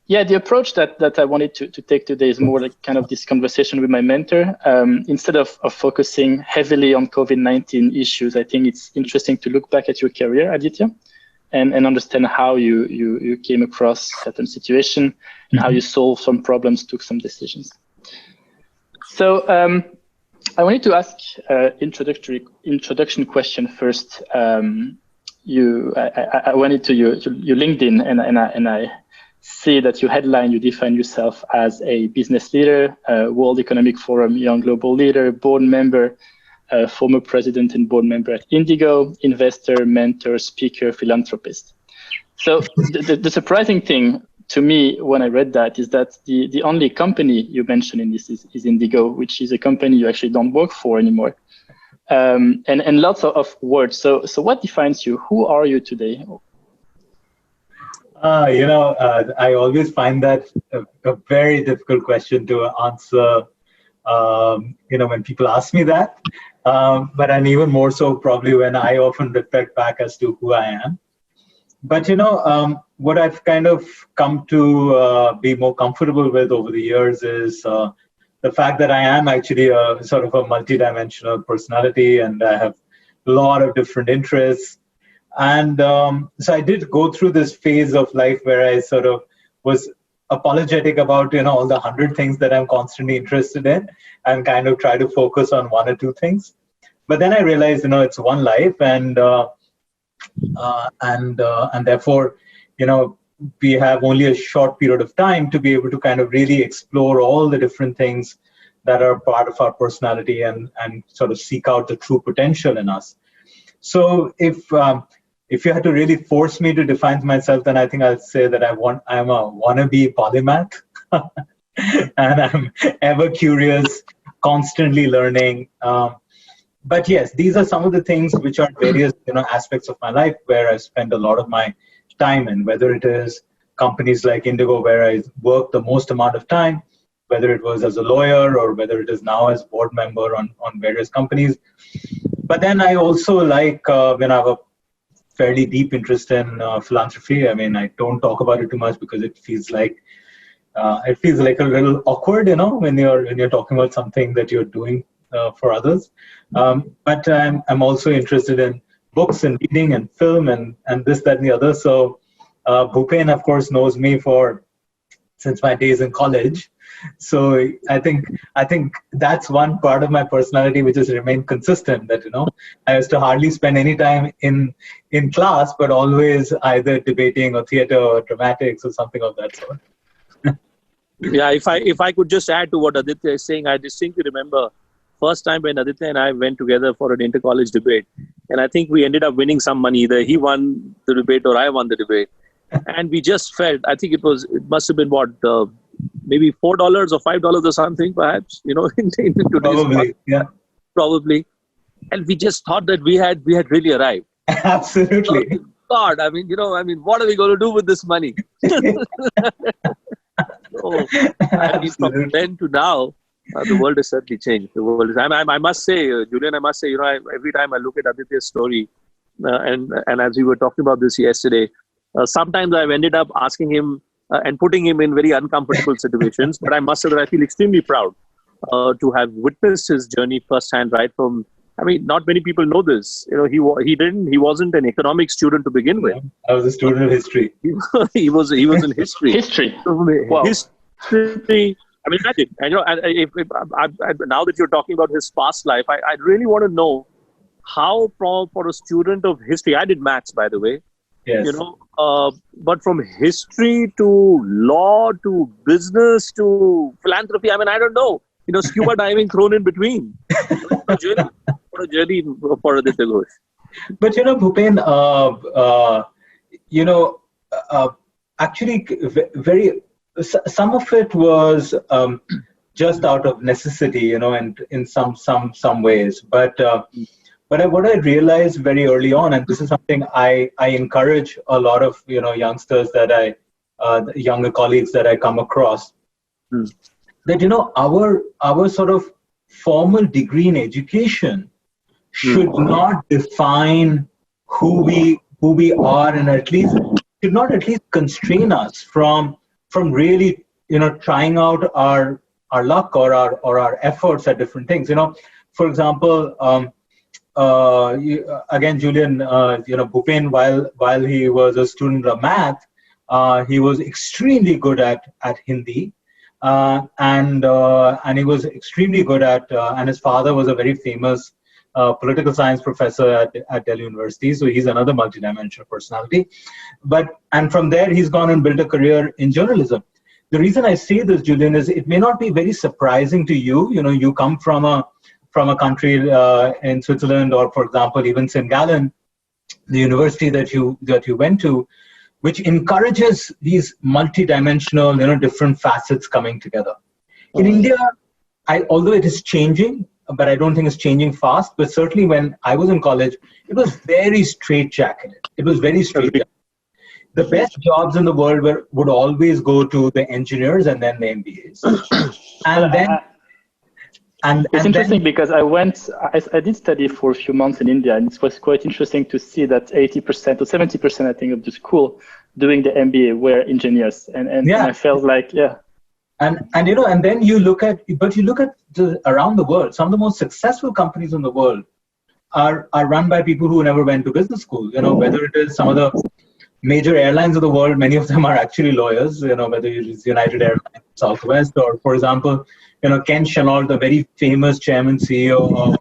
Yeah, the approach that I wanted to take today is more like kind of this conversation with my mentor. Instead of focusing heavily on COVID-19 issues, I think it's interesting to look back at your career, Aditya, and understand how you came across certain situation and how you solved some problems, took some decisions. So I wanted to ask introduction question first. I went into your LinkedIn and I see that your headline, you define yourself as a business leader, World Economic Forum Young Global Leader, board member, former president and board member at Indigo, investor, mentor, speaker, philanthropist. So the surprising thing to me when I read that is that the only company you mentioned in this is Indigo, which is a company you actually don't work for anymore. And lots of words. So what defines you? Who are you today? I always find that a very difficult question to answer, when people ask me that. And even more so probably when I often reflect back as to who I am. But, what I've kind of come to be more comfortable with over the years is the fact that I am actually a sort of a multidimensional personality, and I have a lot of different interests. And so I did go through this phase of life where I sort of was apologetic about, all the 100 things that I'm constantly interested in, and kind of try to focus on one or two things. But then I realized, it's one life, and therefore, we have only a short period of time to be able to kind of really explore all the different things that are part of our personality and sort of seek out the true potential in us. So if you had to really force me to define myself, then I think I'll say that I'm a wannabe polymath, and I'm ever curious, constantly learning. But yes, these are some of the things which are various aspects of my life where I spend a lot of my time in, whether it is companies like Indigo where I work the most amount of time, whether it was as a lawyer or whether it is now as board member on various companies. But then I also like, I have a fairly deep interest in philanthropy. I mean, I don't talk about it too much because it feels like a little awkward, when you're talking about something that you're doing for others. But I'm also interested in books and reading and film and this, that, and the other. So Bhupen, of course, knows me since my days in college. So I think that's one part of my personality which has remained consistent, that I used to hardly spend any time in class, but always either debating or theater or dramatics or something of that sort. Yeah, if I could just add to what Aditya is saying, I distinctly remember first time when Aditya and I went together for an inter-college debate, and I think we ended up winning some money. Either he won the debate or I won the debate, and we just felt, I think it must have been maybe $4 or $5 or something, perhaps, in today's probably, market. Yeah, probably, and we just thought that we had really arrived. Absolutely. God, what are we going to do with this money? So, from then to now, the world has certainly changed. The world is. I must say, Julian, every time I look at Aditya's story, and as we were talking about this yesterday, sometimes I've ended up asking him and putting him in very uncomfortable situations. But I must say that I feel extremely proud to have witnessed his journey firsthand, right from. Not many people know this. He wasn't an economics student to begin with. I was a student of history. He was in history. History. Wow. History. Imagine. And now that you're talking about his past life, I really want to know how, for a student of history, I did maths, by the way. Yes. But from history to law to business to philanthropy, I don't know. Scuba diving thrown in between. What a journey for Aditya Ghosh. But Bhupen, actually, some of it was just out of necessity, and in some ways. But what I realized very early on, and this is something I encourage a lot of youngsters younger colleagues that I come across, that our sort of formal degree in education should not define who we are, and at least should not at least constrain us from really, trying out our luck or our efforts at different things. For example, again, Julian, Bhupen, while he was a student of math, he was extremely good at Hindi, and he was extremely good at, and his father was a very famous political science professor at Delhi University. So he's another multidimensional personality. And from there, he's gone and built a career in journalism. The reason I say this, Julian, is it may not be very surprising to you. You come from a country in Switzerland, or for example, even St. Gallen, the university that you went to, which encourages these multidimensional, different facets coming together. In India, although it is changing, but I don't think it's changing fast. But certainly when I was in college, it was very straitjacketed. It was very straitjacketed. The best jobs in the world would always go to the engineers and then the MBAs. It's interesting because I did study for a few months in India, and it was quite interesting to see that 80% or 70%, I think, of the school doing the MBA were engineers. And I felt like, And then you look at around the world, some of the most successful companies in the world are run by people who never went to business school. Whether it is some of the major airlines of the world, many of them are actually lawyers. Whether it is United Airlines, Southwest, or for example, Ken Chenault, the very famous chairman CEO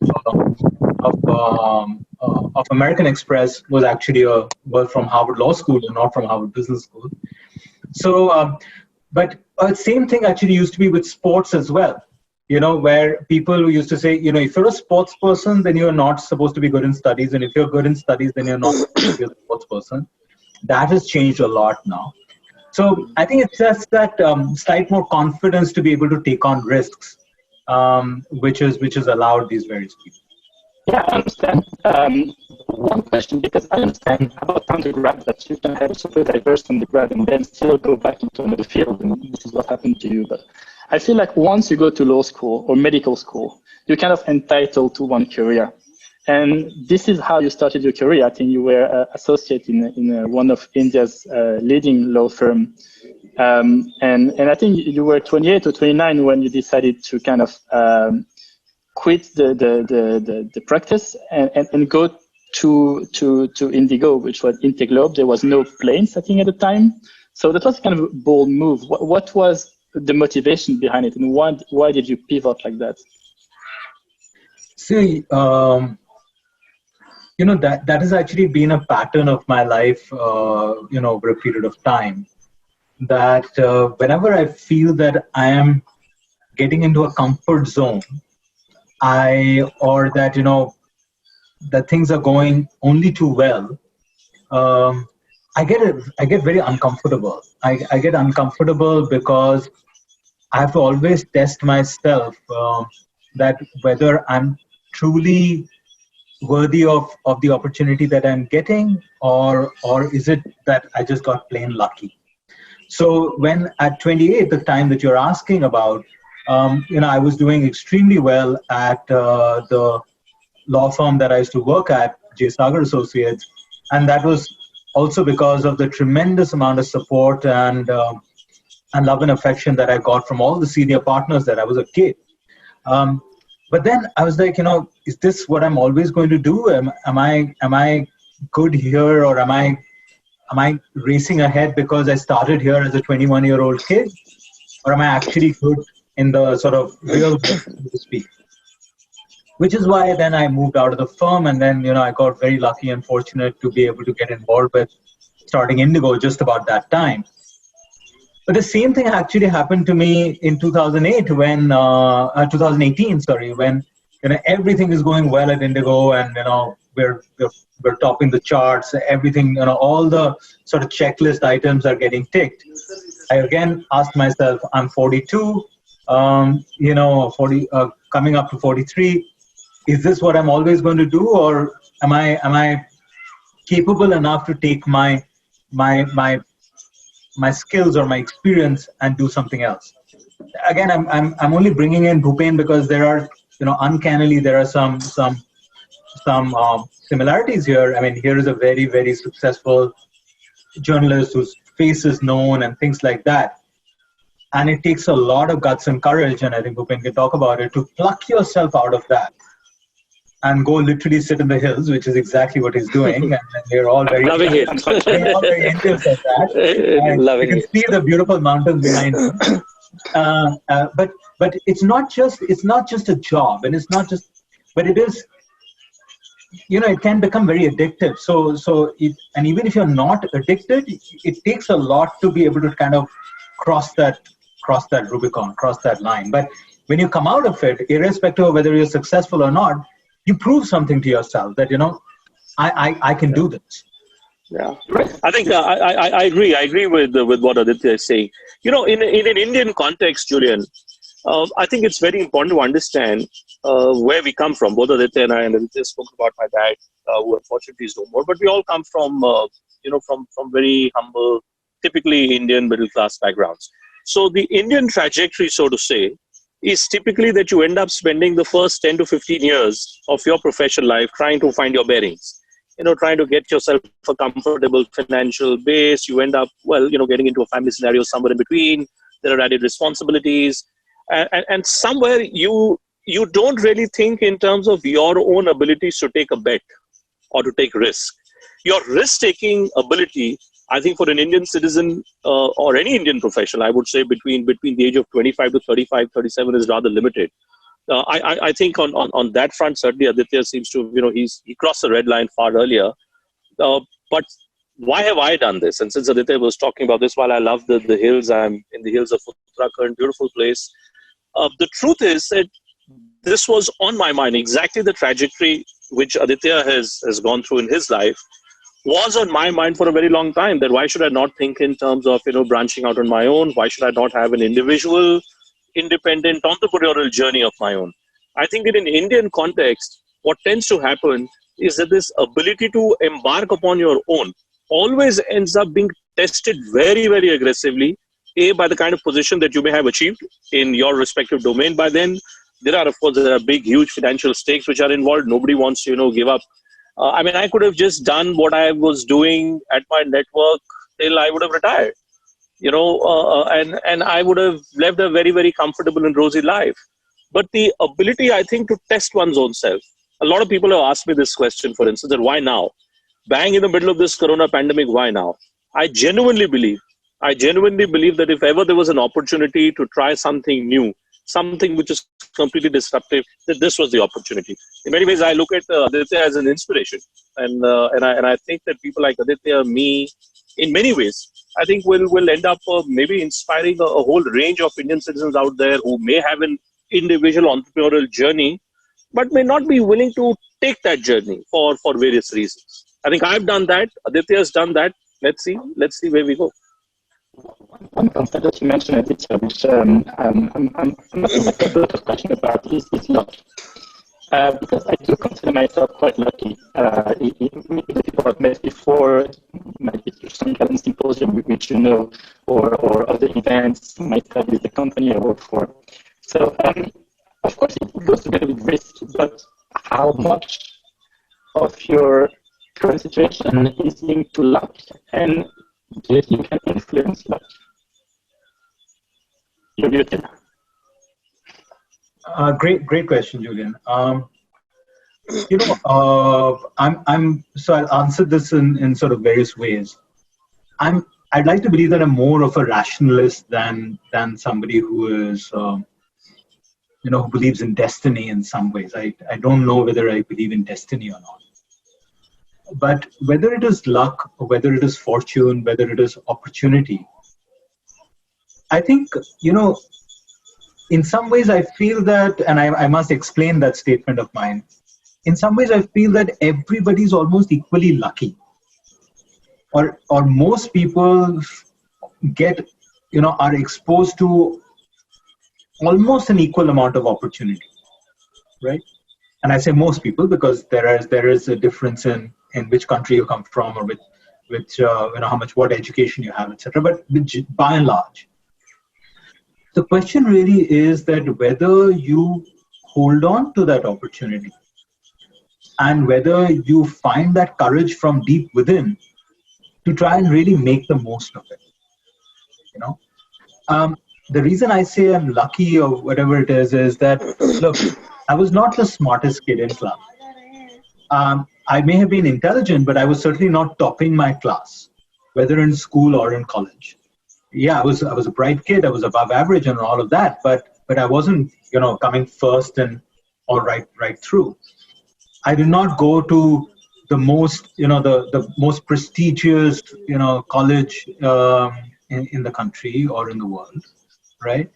of American Express, was actually from Harvard Law School and not from Harvard Business School. So, but same thing actually used to be with sports as well. Where people used to say, if you're a sports person, then you're not supposed to be good in studies, and if you're good in studies, then you're not supposed to be a sports person. That has changed a lot now. So I think it's just that slight more confidence to be able to take on risks, which has allowed these various people. Yeah, I understand. One question, because I understand about undergrad that you can have super diverse undergrad and then still go back into another field, and this is what happened to you. But I feel like once you go to law school or medical school, you're kind of entitled to one career. And this is how you started your career. I think you were associate in one of India's leading law firm. And I think you were 28 or 29 when you decided to kind of quit the practice and go to Indigo, which was Interglobe. There was no planes, I think, at the time. So that was kind of a bold move. What was the motivation behind it, and why did you pivot like that? See, that has actually been a pattern of my life, over a period of time. That whenever I feel that I am getting into a comfort zone, that things are going only too well, I get very uncomfortable. I get uncomfortable because I have to always test myself that whether I'm truly worthy of the opportunity that I'm getting, or is it that I just got plain lucky? So when at 28, the time that you're asking about, I was doing extremely well at the law firm that I used to work at, J. Sagar Associates, and that was also because of the tremendous amount of support and love and affection that I got from all the senior partners that I was a kid. But then I was like, is this what I'm always going to do? Am I good here, or am I racing ahead because I started here as a 21-year-old kid, or am I actually good in the sort of real world, so to speak? Which is why then I moved out of the firm, and then I got very lucky and fortunate to be able to get involved with starting Indigo just about that time. But the same thing actually happened to me in 2018, when everything is going well at Indigo, and we're topping the charts. Everything, all the sort of checklist items are getting ticked. I again asked myself, I'm 42, 40, coming up to 43. Is this what I'm always going to do, or am I capable enough to take my skills or my experience and do something else? Again, I'm only bringing in Bhupen because there are, uncannily there are some similarities here. I mean, here is a very, very successful journalist whose face is known and things like that. And it takes a lot of guts and courage, and I think Bhupen can talk about it, to pluck yourself out of that and go literally sit in the hills, which is exactly what he's doing. And we're all very loving it. We're all very envious of that. Loving you can see the beautiful mountains behind him. But it's not just a job, and it's not just, but it is. It can become very addictive. And even if you're not addicted, it takes a lot to be able to kind of cross that Rubicon, cross that line. But when you come out of it, irrespective of whether you're successful or not, you prove something to yourself that, I can do this. Yeah, I think I agree. I agree with what Aditya is saying. In an Indian context, Julian, I think it's very important to understand where we come from. Both Aditya and I, and Aditya spoke about my dad, who unfortunately is no more. But we all come from, from very humble, typically Indian middle class backgrounds. So the Indian trajectory, so to say, is typically that you end up spending the first 10 to 15 years of your professional life trying to find your bearings. Trying to get yourself a comfortable financial base. You end up, getting into a family scenario somewhere in between. There are added responsibilities. And somewhere you don't really think in terms of your own abilities to take a bet or to take risk. Your risk-taking ability, I think for an Indian citizen or any Indian professional, I would say between the age of 25 to 35, 37 is rather limited. I think on that front, certainly Aditya seems to, he crossed the red line far earlier. But why have I done this? And since Aditya was talking about this, while I love the hills, I'm in the hills of Uttarakhand, beautiful place. The truth is that this was on my mind. Exactly the trajectory which Aditya has gone through in his life was on my mind for a very long time. That why should I not think in terms of, branching out on my own? Why should I not have an individual, independent entrepreneurial journey of my own? I think in an Indian context, what tends to happen is that this ability to embark upon your own always ends up being tested very, very aggressively, by the kind of position that you may have achieved in your respective domain by then. There are big, huge financial stakes which are involved. Nobody wants to, give up. I could have just done what I was doing at my network till I would have retired, and I would have lived a very, very comfortable and rosy life. But the ability, I think, to test one's own self. A lot of people have asked me this question, for instance, that why now? Bang in the middle of this corona pandemic, why now? I genuinely believe that if ever there was an opportunity to try something new, something which is completely disruptive, that this was the opportunity. In many ways, I look at Aditya as an inspiration. And I think that people like Aditya, me, in many ways, I think will end up maybe inspiring a whole range of Indian citizens out there who may have an individual entrepreneurial journey, but may not be willing to take that journey for various reasons. I think I've done that. Aditya's done that. Let's see where we go. One concept that you mentioned, Aditya, which I'm not a lot of question about is luck. Because I do consider myself quite lucky. The people I've met before, might be some kind of symposium which or other events, might be the company I work for. So, of course, it goes together with risk, but how much of your current situation is linked to luck, and do you think can influence luck? You're muted. Great question, Julian. I'm so I'll answer this in sort of various ways. I'd like to believe that I'm more of a rationalist than somebody who is who believes in destiny in some ways. I don't know whether I believe in destiny or not. But whether it is luck, or whether it is fortune, whether it is opportunity, I think, in some ways I feel that, and I must explain that statement of mine. In some ways I feel that everybody's almost equally lucky. Or most people are exposed to almost an equal amount of opportunity, right? And I say most people because there is a difference in which country you come from, or what education you have, etc. But by and large, the question really is that whether you hold on to that opportunity and whether you find that courage from deep within to try and really make the most of it. You know, the reason I say I'm lucky or whatever it is that, look, I was not the smartest kid in class. I may have been intelligent, but I was certainly not topping my class, whether in school or in college. Yeah, I was a bright kid. I was above average and all of that, but I wasn't, coming first and all right through. I did not go to the most, the most prestigious, college in the country or in the world, right?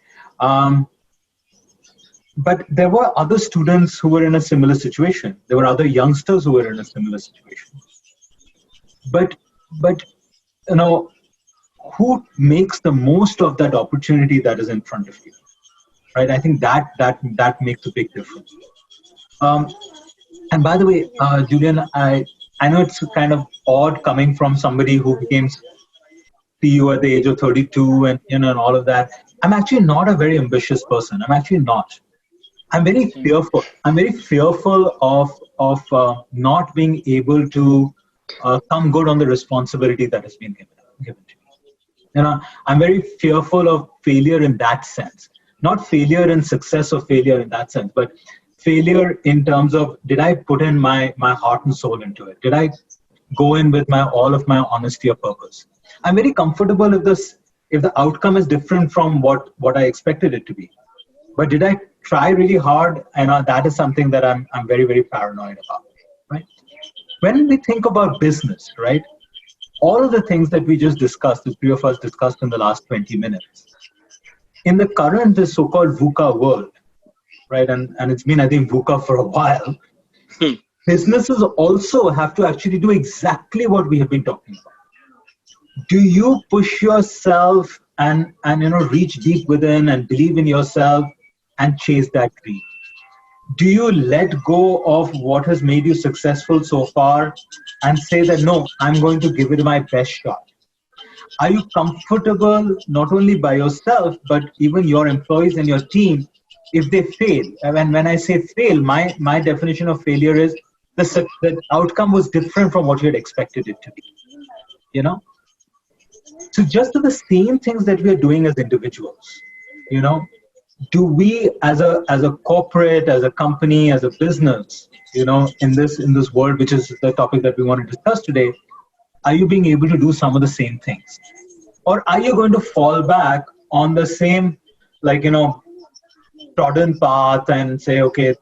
But there were other students who were in a similar situation. There were other youngsters who were in a similar situation. But who makes the most of that opportunity that is in front of you, right? I think that makes a big difference. And by the way, Julian, I know it's kind of odd coming from somebody who became CEO at the age of 32 and all of that. I'm actually not a very ambitious person. I'm actually not. I'm very fearful. I'm very fearful of not being able to come good on the responsibility that has been given to me. I'm very fearful of failure in that sense. Not failure in success or failure in that sense, but failure in terms of, did I put in my heart and soul into it? Did I go in with all of my honesty or purpose? I'm very comfortable if the outcome is different from what I expected it to be. But did I try really hard? And that is something that I'm very, very paranoid about, right? When we think about business, right, all of the things that we just discussed, the three of us discussed in the last 20 minutes, in the current, the so-called VUCA world, right, and it's been, I think, VUCA for a while, businesses also have to actually do exactly what we have been talking about. Do you push yourself and reach deep within and believe in yourself and chase that dream? Do you let go of what has made you successful so far and say that, no, I'm going to give it my best shot? Are you comfortable not only by yourself, but even your employees and your team, if they fail? And when I say fail, my definition of failure is the outcome was different from what you had expected it to be, So just the same things that we are doing as individuals, do we as a corporate, as a company, as a business, in this world, which is the topic that we want to discuss today, are you being able to do some of the same things? Or are you going to fall back on the same, trodden path and say, okay,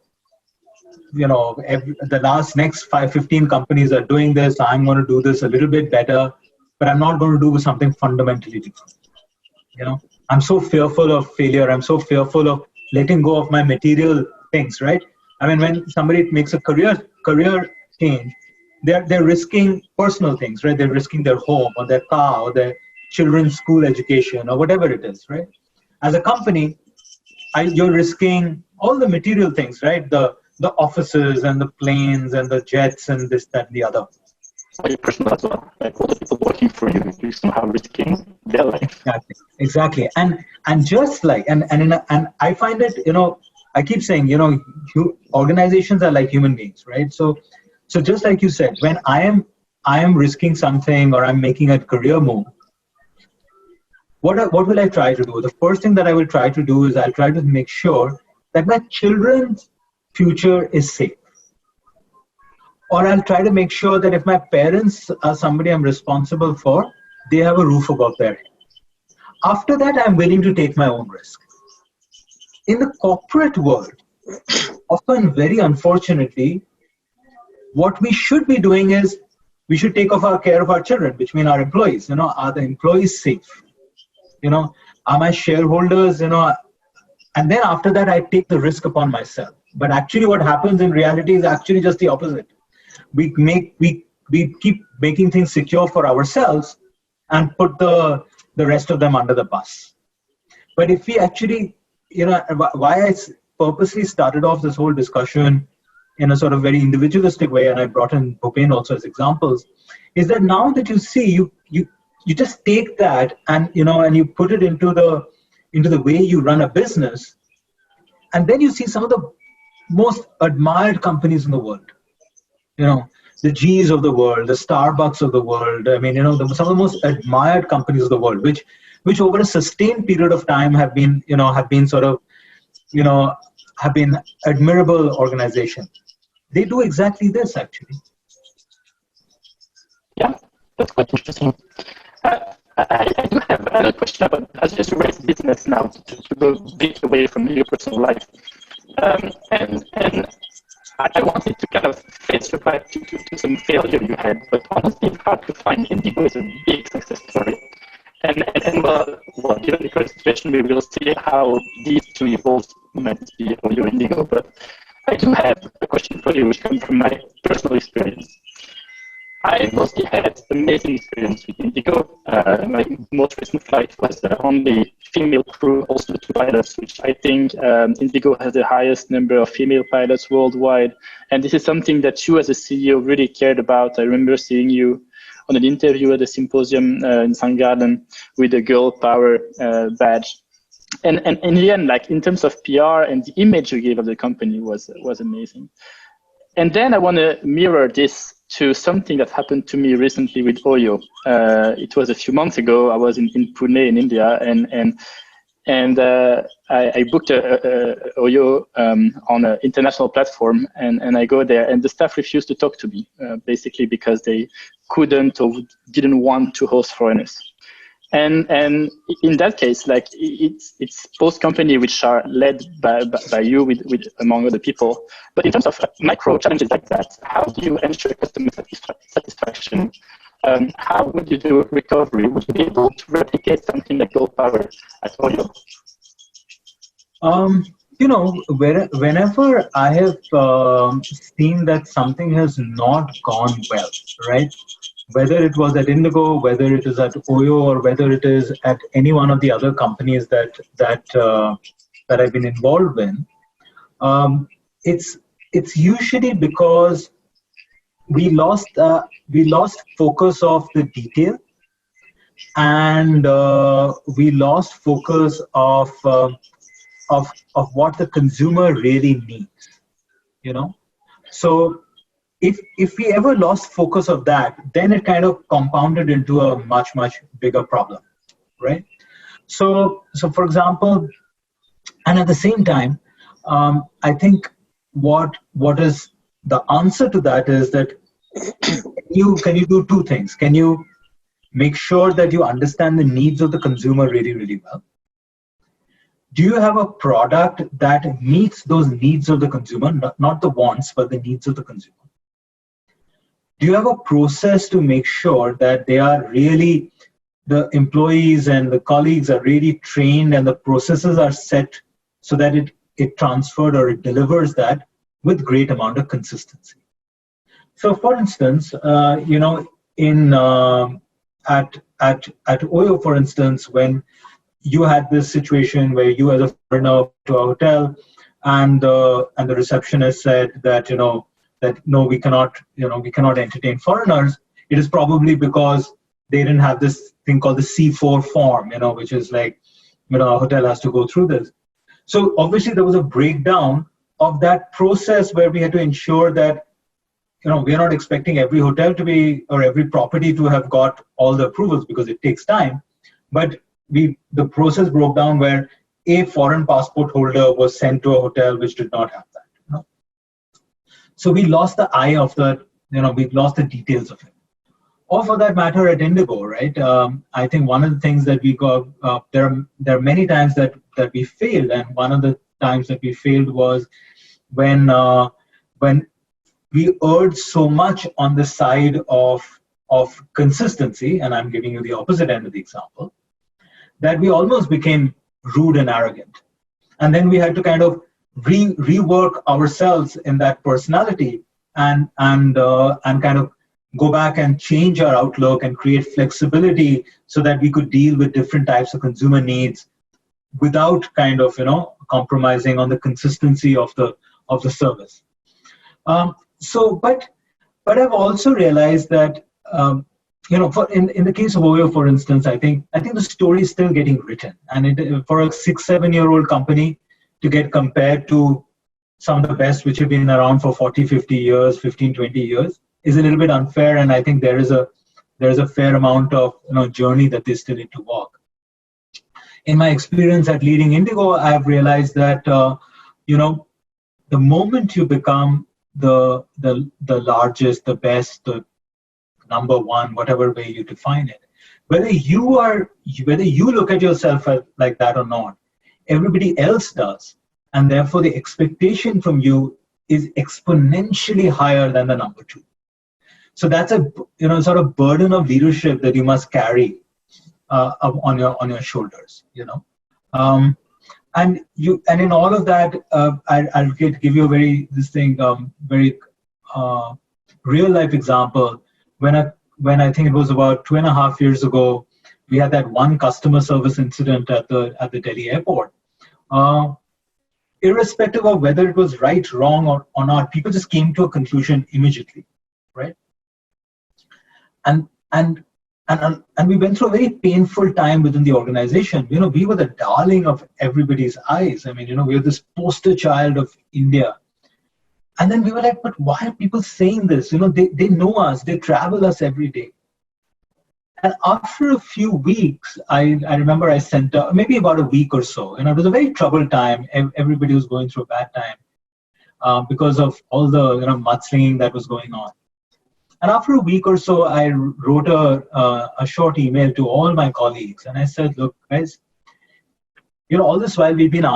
the next 15 companies are doing this, I'm going to do this a little bit better, but I'm not going to do something fundamentally different. I'm so fearful of failure. I'm so fearful of letting go of my material things, right? I mean, when somebody makes a career change, they're risking personal things, right? They're risking their home or their car or their children's school education or whatever it is, right? As a company, you're risking all the material things, right? The offices and the planes and the jets and this, that, and the other. Your personal as well, like all the people working for you, you're somehow risking their life. Exactly. And just like, and I find it, I keep saying, organizations are like human beings, right? So just like you said, when I am risking something or I'm making a career move, what will I try to do? The first thing that I will try to do is I'll try to make sure that my children's future is safe. Or I'll try to make sure that if my parents are somebody I'm responsible for, they have a roof above their head. After that, I'm willing to take my own risk. In the corporate world, often very unfortunately, what we should be doing is we should take care of our children, which means our employees. Are the employees safe? Are my shareholders, and then after that, I take the risk upon myself. But actually what happens in reality is actually just the opposite. We keep making things secure for ourselves and put the rest of them under the bus. But if we actually, why I purposely started off this whole discussion in a sort of very individualistic way, and I brought in Bhupen also as examples, is that now that you see, you just take that and you put it into the way you run a business, and then you see some of the most admired companies in the world. the G's of the world, the Starbucks of the world. I mean, some of the most admired companies of the world, which over a sustained period of time have been sort of, have been admirable organizations. They do exactly this, actually. Yeah, that's quite interesting. I do have another question about, as you raise business now, to go a bit away from your personal life. And I wanted to kind of face you back to some failure you had, but honestly, it's hard to find. Indigo is a big success story. And well, given the current situation, we will see how these two evolve might be for your Indigo. But I do have a question for you, which comes from my personal experience. I mostly had amazing experience with Indigo. My most recent flight was on the female crew, also two pilots, which I think Indigo has the highest number of female pilots worldwide. And this is something that you as a CEO really cared about. I remember seeing you on an interview at a symposium in St. Garden with a girl power badge. And in the end, like in terms of PR and the image you gave of the company was amazing. And then I want to mirror this to something that happened to me recently with Oyo. It was a few months ago. I was in Pune in India, and I booked a Oyo on an international platform, and I go there, and the staff refused to talk to me, basically because they couldn't or didn't want to host foreigners. And in that case, like it's both companies which are led by you with among other people. But in terms of micro challenges like that, how do you ensure customer satisfaction? How would you do recovery? Would you be able to replicate something like Gold Power at Oyo? Whenever I have seen that something has not gone well, right? Whether it was at Indigo, whether it is at Oyo, or whether it is at any one of the other companies that I've been involved in, it's usually because we lost focus of the detail, and we lost focus of what the consumer really needs. So if we ever lost focus of that, then it kind of compounded into a much bigger problem, right? So for example, and at the same time, I think what is the answer to that is that can you do two things? Can you make sure that you understand the needs of the consumer really well? Do you have a product that meets those needs of the consumer, not the wants, but the needs of the consumer? Do you have a process to make sure that they are really, the employees and the colleagues are really trained and the processes are set so that it transferred or it delivers that with great amount of consistency? So for instance, at Oyo, for instance, when you had this situation where you as a foreigner to a hotel and the receptionist said that, that no, we cannot entertain foreigners, it is probably because they didn't have this thing called the C4 form, which is like, a hotel has to go through this. So obviously there was a breakdown of that process where we had to ensure that, we're not expecting every hotel to be, or every property to have got all the approvals because it takes time. But the process broke down where a foreign passport holder was sent to a hotel which did not have that. So we lost the eye of that, we lost the details of it. Or for that matter at Indigo, right? I think one of the things that we got, there are many times that we failed, and one of the times that we failed was when we erred so much on the side of consistency, and I'm giving you the opposite end of the example, that we almost became rude and arrogant. And then we had to kind of rework ourselves in that personality and kind of go back and change our outlook and create flexibility so that we could deal with different types of consumer needs without kind of, compromising on the consistency of the service. But I've also realized that, in the case of Oyo, for instance, I think the story is still getting written. And for a 6-7-year-old company to get compared to some of the best which have been around for 40, 50 years, 15, 20 years, is a little bit unfair, and I think there is a fair amount of journey that they still need to walk. In my experience at leading Indigo, I've realized that the moment you become the largest, the best, the number one, whatever way you define it, whether you look at yourself like that or not, everybody else does, and therefore the expectation from you is exponentially higher than the number two. So that's a sort of burden of leadership that you must carry on your shoulders. And in all of that, I'll give you a very real life example. When I think it was about 2.5 years ago, we had that one customer service incident at the Delhi airport. Irrespective of whether it was right, wrong, or not, people just came to a conclusion immediately, right? And we went through a very painful time within the organization. We were the darling of everybody's eyes. I mean, we were this poster child of India. And then we were like, but why are people saying this? They know us, they travel us every day. And after a few weeks, I remember I sent maybe about a week or so. It was a very troubled time. Everybody was going through a bad time because of all the mudslinging that was going on. And after a week or so, I wrote a short email to all my colleagues, and I said, "Look, guys, all this while we've been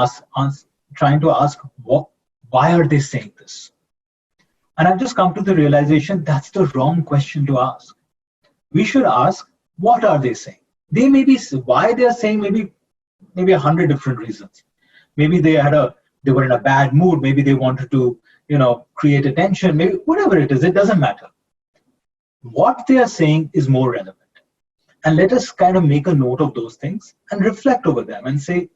trying to ask why are they saying this?" And I've just come to the realization that's the wrong question to ask. We should ask, what are they saying? They may be why they are saying maybe 100 different reasons. Maybe they were in a bad mood. Maybe they wanted to create attention. Maybe whatever it is, it doesn't matter. What they are saying is more relevant. And let us kind of make a note of those things and reflect over them and say,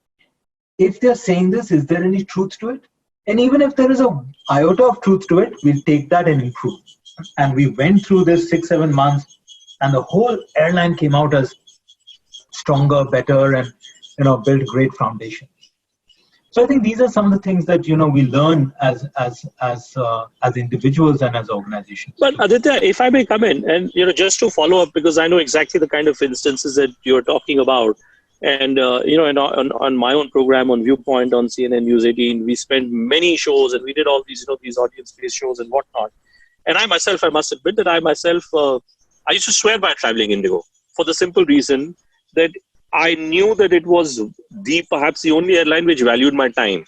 if they're saying this, is there any truth to it? And even if there is an iota of truth to it, we'll take that and improve. And we went through this 6-7 months, and the whole airline came out as stronger, better, and built great foundation. So I think these are some of the things that we learn as individuals and as organizations. But Aditya, if I may come in, and just to follow up, because I know exactly the kind of instances that you're talking about, and and on my own program on Viewpoint on CNN News 18, we spent many shows, and we did all these these audience-based shows and whatnot. And I myself, I must admit that I used to swear by traveling Indigo for the simple reason that I knew that it was perhaps the only airline which valued my time.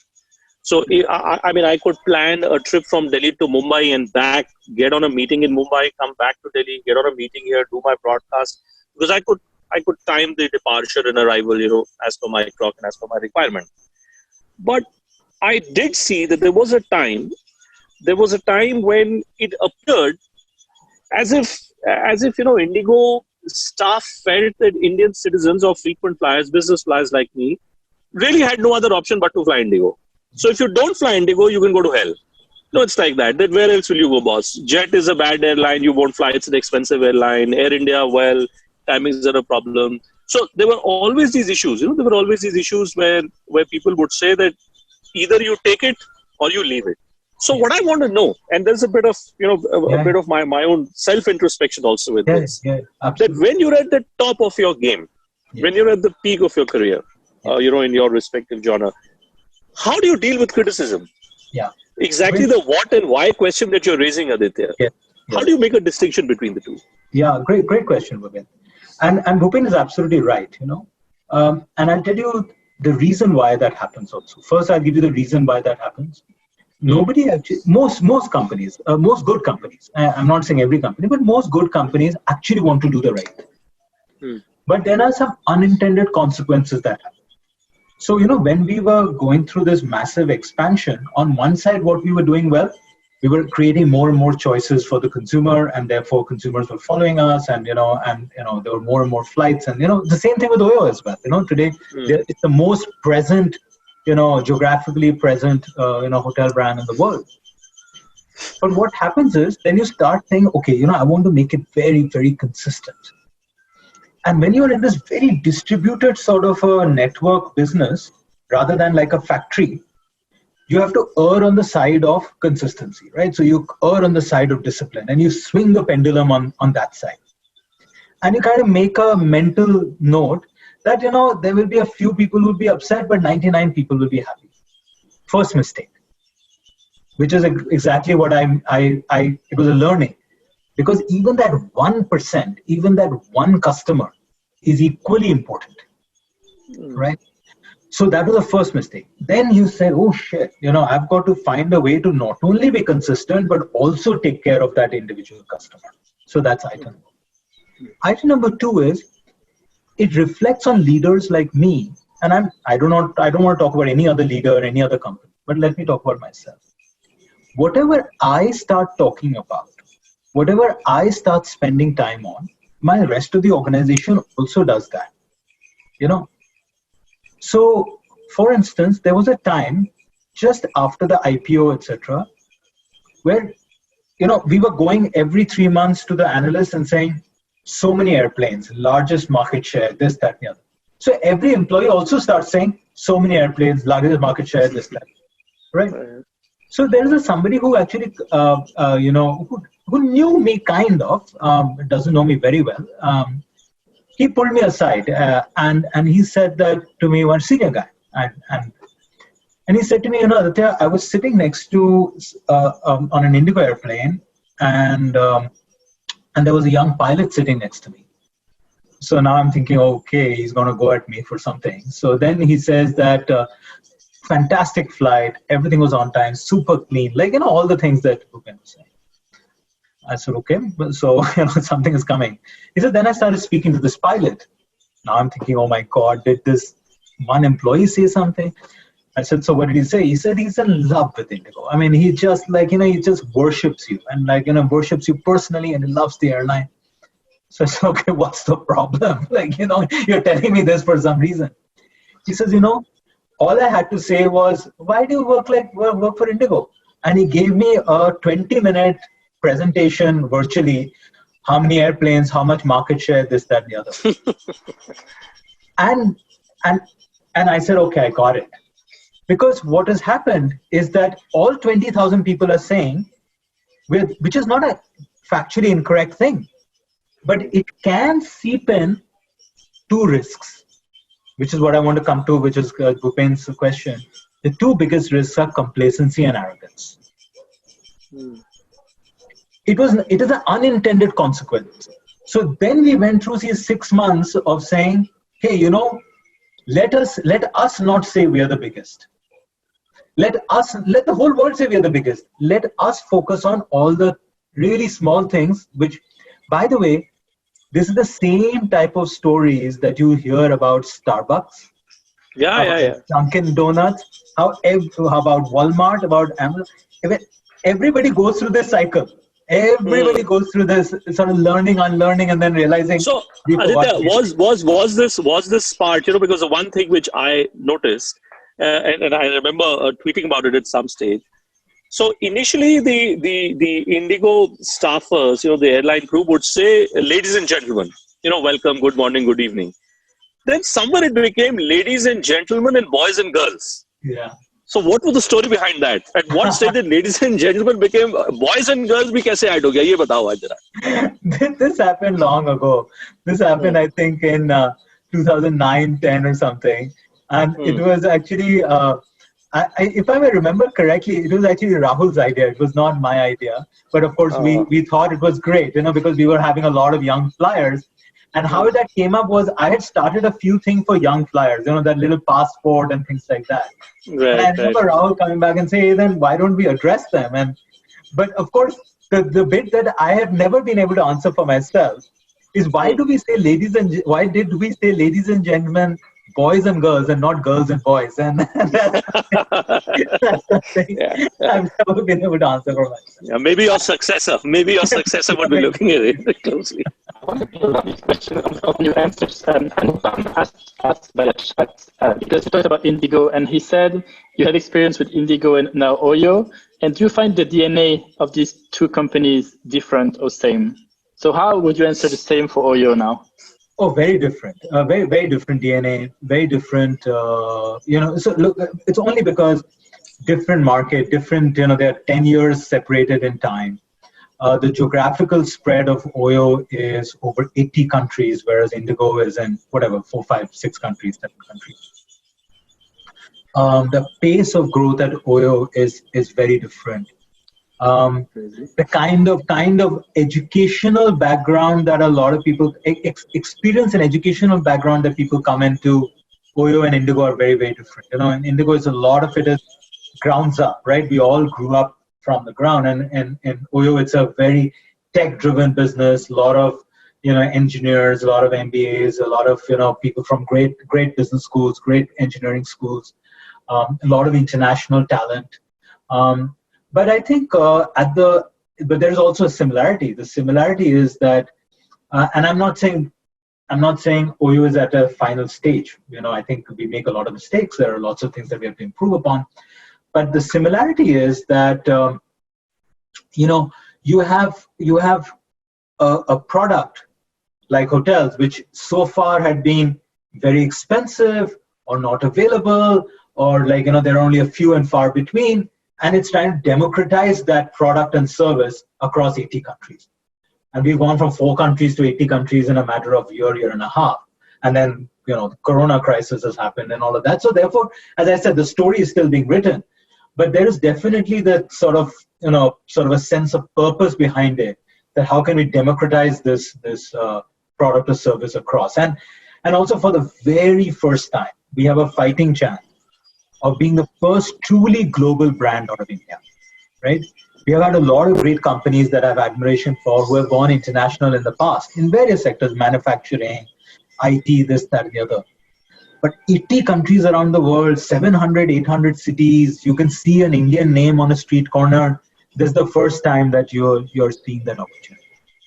So, I could plan a trip from Delhi to Mumbai and back, get on a meeting in Mumbai, come back to Delhi, get on a meeting here, do my broadcast, because I could time the departure and arrival, as per my clock and as per my requirement. But I did see that there was a time when it appeared as if Indigo staff felt that Indian citizens or frequent flyers, business flyers like me, really had no other option but to fly Indigo. So if you don't fly Indigo, you can go to hell. No, it's like that. Where else will you go, boss? Jet is a bad airline. You won't fly. It's an expensive airline. Air India, well, timings are a problem. So there were always these issues. There were always these issues where people would say that either you take it or you leave it. So what I want to know, and there's a bit of bit of my own self-introspection also with this, that when you're at the top of your game, when you're at the peak of your career, in your respective genre, how do you deal with criticism? Yeah, exactly the what and why question that you're raising, Aditya. How do you make a distinction between the two? Yeah, great question, Bhupin. And Bhupin is absolutely right. And I'll tell you the reason why that happens also. First, I'll give you the reason why that happens. Nobody actually, most companies, most good companies, I'm not saying every company, but most good companies actually want to do the right thing. But there are some unintended consequences that happen. So, when we were going through this massive expansion, on one side, what we were doing well, we were creating more and more choices for the consumer, and therefore consumers were following us, and there were more and more flights, and the same thing with Oyo as well. Today it's the most present, geographically present, hotel brand in the world. But what happens is then you start saying, okay, I want to make it very, very consistent. And when you're in this very distributed sort of a network business, rather than like a factory, you have to err on the side of consistency, right? So you err on the side of discipline and you swing the pendulum on that side. And you kind of make a mental note that, there will be a few people who will be upset, but 99 people will be happy. First mistake, which is exactly what it was a learning. Because even that 1%, even that one customer is equally important, right? So that was the first mistake. Then you said, oh shit, I've got to find a way to not only be consistent, but also take care of that individual customer. So that's item one. Item number two is, it reflects on leaders like me. And I don't want to talk about any other leader or any other company, but let me talk about myself. Whatever I start talking about, whatever I start spending time on, my rest of the organization also does that, So, for instance, there was a time just after the IPO, etc., where, we were going every 3 months to the analysts and saying, so many airplanes, largest market share, this, that, and the other. So every employee also starts saying, so many airplanes, largest market share, this, that, right? So there is somebody who actually, who knew me kind of, doesn't know me very well. He pulled me aside and he said that to me, one senior guy, and he said to me, Aditya, I was sitting next to on an Indigo airplane, and there was a young pilot sitting next to me. So now I'm thinking, okay, he's going to go at me for something. So then he says that fantastic flight, everything was on time, super clean, all the things that Bhupen was saying. I said, okay, so something is coming. He said, then I started speaking to this pilot. Now I'm thinking, oh my God, did this one employee say something? I said, so what did he say? He said he's in love with Indigo. I mean, he just he just worships you and worships you personally, and he loves the airline. So I said, okay, what's the problem? You're telling me this for some reason. He says, all I had to say was, why do you work for Indigo? And he gave me a 20-minute presentation virtually, how many airplanes, how much market share, this, that, and the other. and I said, okay, I got it. Because what has happened is that all 20,000 people are saying, which is not a factually incorrect thing, but it can seep in two risks, which is what I want to come to, which is Bhupen's question. The two biggest risks are complacency and arrogance. It is an unintended consequence. So then we went through these 6 months of saying, hey, let us not say we are the biggest. Let the whole world say we are the biggest. Let us focus on all the really small things, which, by the way, this is the same type of stories that you hear about Starbucks. Yeah. Dunkin' Donuts, how about Walmart, about Amazon. Everybody goes through this cycle. Everybody goes through this sort of learning, unlearning, and then realizing. So, Aditya, was this part, because the one thing which I noticed, and I remember tweeting about it at some stage. So initially, the Indigo staffers, the airline crew would say, "Ladies and gentlemen, welcome, good morning, good evening." Then somewhere it became "Ladies and gentlemen" and "boys and girls." Yeah. So what was the story behind that? At what stage did ladies and gentlemen became boys and girls? Bhi kaise add ho gaya? Ye batao aaj zara. This happened long ago. This happened, I think, in 2009, 10 or something. And it was actually, if I may remember correctly, it was actually Rahul's idea. It was not my idea. But of course, we thought it was great, because we were having a lot of young flyers. And how that came up was I had started a few things for young flyers, that little passport and things like that. Right, and I remember Rahul coming back and saying, hey, then why don't we address them? But of course, the bit that I have never been able to answer for myself is why did we say ladies and gentlemen, boys and girls, and not girls and boys? And that's the thing I've never been able to answer for myself. Yeah, maybe your successor would be looking at it closely. I want to build on this question on your answers. And asked by a chat because you talked about Indigo, and he said you had experience with Indigo and now Oyo. And do you find the DNA of these two companies different or same? So how would you answer the same for Oyo now? Oh, very different. Very, very different DNA. Very different. So look, it's only because different market, different, they're 10 years separated in time. The geographical spread of Oyo is over 80 countries, whereas Indigo is in 4, 5, 6 countries, 7 countries. The pace of growth at Oyo is very different. The kind of educational background that a lot of people experience, and educational background that people come into Oyo and Indigo are very, very different. In Indigo, a lot of it is grounds up, right? We all grew up from the ground, and in Oyo, it's a very tech-driven business. A lot of engineers, a lot of MBAs, a lot of people from great business schools, great engineering schools, a lot of international talent. But I think but there's also a similarity. The similarity is that, and I'm not saying Oyo is at a final stage. I think we make a lot of mistakes. There are lots of things that we have to improve upon. But the similarity is that you have a product like hotels, which so far had been very expensive or not available, or there are only a few and far between. And it's trying to democratize that product and service across 80 countries. And we've gone from 4 countries to 80 countries in a matter of year and a half. And then, the Corona crisis has happened and all of that. So therefore, as I said, the story is still being written. But there is definitely that sort of a sense of purpose behind it, that how can we democratize this product or service across. And also for the very first time, we have a fighting chance of being the first truly global brand out of India, right? We have had a lot of great companies that I have admiration for who have gone international in the past in various sectors, manufacturing, IT, this, that, and the other. But 80 countries around the world, 700, 800 cities, you can see an Indian name on a street corner. This is the first time that you're seeing that opportunity.